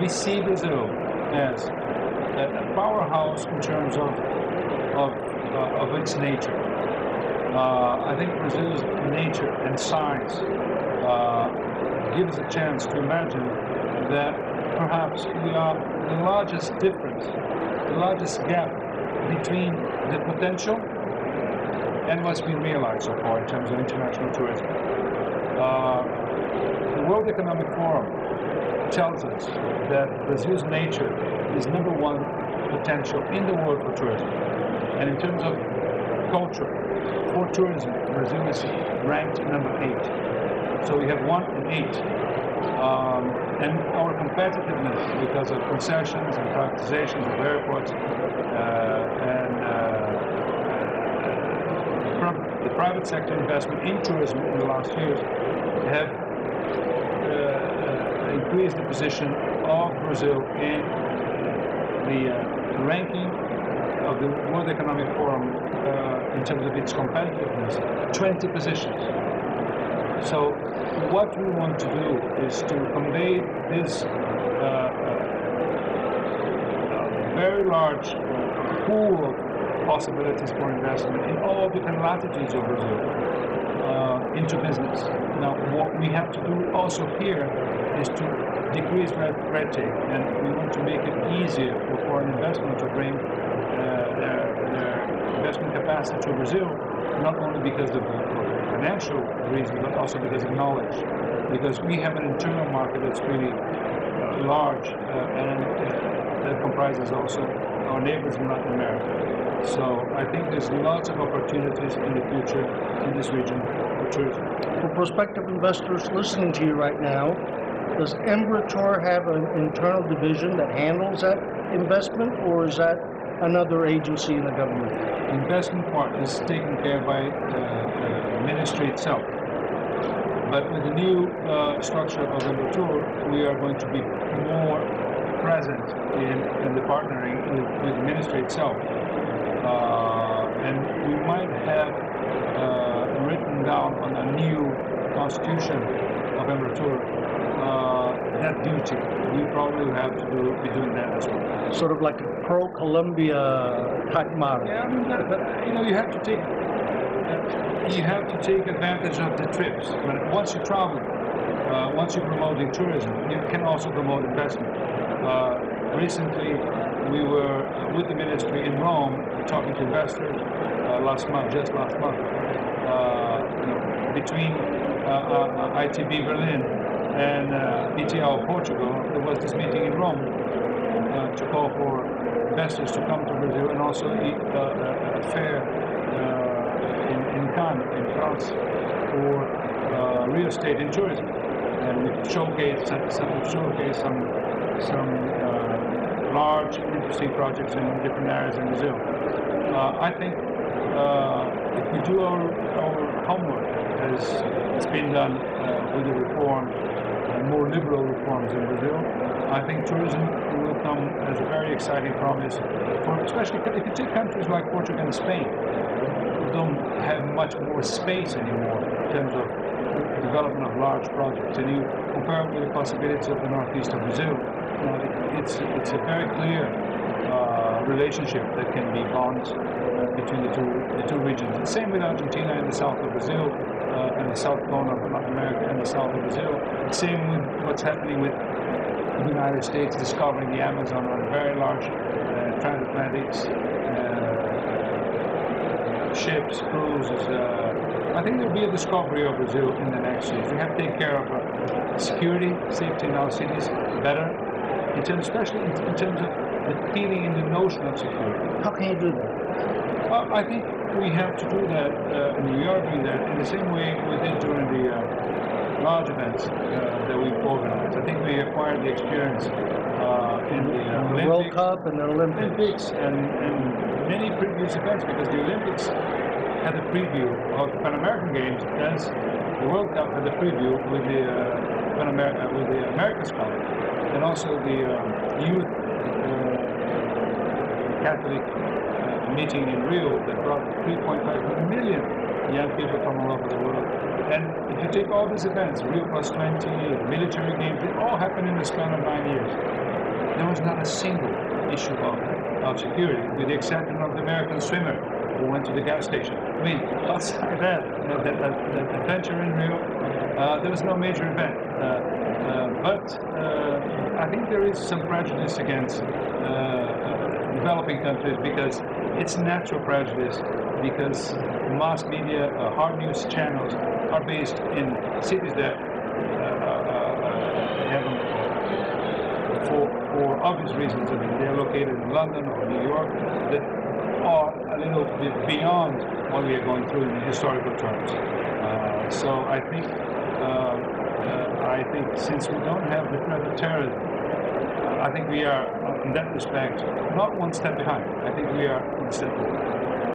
we see Brazil as a powerhouse in terms of its nature. I think Brazil's nature and size gives a chance to imagine that perhaps we are the largest difference, the largest gap between the potential and what's been realized so far in terms of international tourism. The World Economic Forum tells us that Brazil's nature is number one potential in the world for tourism. And in terms of culture, for tourism, Brazil is ranked number 8. So we have 1 and 8. And our competitiveness, because of concessions and privatizations of airports the private sector investment in tourism in the last years, have increased the position of Brazil in the ranking of the World Economic Forum in terms of its competitiveness, 20 positions. So what we want to do is to convey this very large pool of possibilities for investment in all different latitudes of Brazil into business. Now, what we have to do also here is to decrease red tape, and we want to make it easier for foreign investment to bring their investment capacity to Brazil, not only because of financial reasons, but also because of knowledge. Because we have an internal market that's really large, and that comprises also our neighbors in Latin America. So I think there's lots of opportunities in the future in this region for tourism. For prospective investors listening to you right now, does Embratur have an internal division that handles that investment, or is that another agency in the government? The investment part is taken care by the ministry itself. But with the new structure of Embratur, we are going to be more present in the partnering with the ministry itself. And we might have written down on a new constitution of Embratur that duty. We probably will have to be doing that as well. Sort of like a pro-Colombia type model. Yeah, I mean, you have to take advantage of the trips. But once you travel, once you're promoting tourism, you can also promote investment. Recently, we were with the ministry in Rome talking to investors just last month. Between ITB Berlin and ETL Portugal, there was this meeting in Rome to call for investors to come to Brazil and also eat a fair in Cannes, in France, for real estate and tourism. And we showcased some large, interesting projects in different areas in Brazil. I think if we do our homework, as it's been done with the reform, more liberal reforms in Brazil, I think tourism will come as a very exciting promise, especially if you take countries like Portugal and Spain, who don't have much more space anymore in terms of development of large projects, and you compare it with the possibilities of the northeast of Brazil. It's a very clear relationship that can be bonds between the two regions. The same with Argentina and the south of Brazil, and the south cone of Latin America and the south of Brazil. Same with what's happening with the United States discovering the Amazon on very large transatlantic ships, cruises. I think there will be a discovery of Brazil in the next years. We have to take care of safety in our cities better, especially in terms of the feeling and the notion of security. How can you do that? I think we have to do that, and we are doing that in the same way we did during the large events that we've organized. I think we acquired the experience in the World Cup and the Olympics and many previous events, because the Olympics had a preview of Pan American Games, as the World Cup had a preview with the America's Cup, and also the youth Catholic meeting in Rio that brought 3.5 million young people from all over the world. And if you take all these events, Rio +20, military games, they all happened in the span of 9 years. there was not a single issue of security, with the exception of the American swimmer who went to the gas station. I mean, outside that, the adventure in Rio, there was no major event. But I think there is some prejudice against developing countries, because it's natural prejudice, because mass media, hard news channels are based in cities that haven't, for obvious reasons. I mean, they're located in London or New York, that are a little bit beyond what we are going through in historical terms. So I think since we don't have the threat of terrorism, I think we are, in that respect, not one step behind. I think we are one step forward.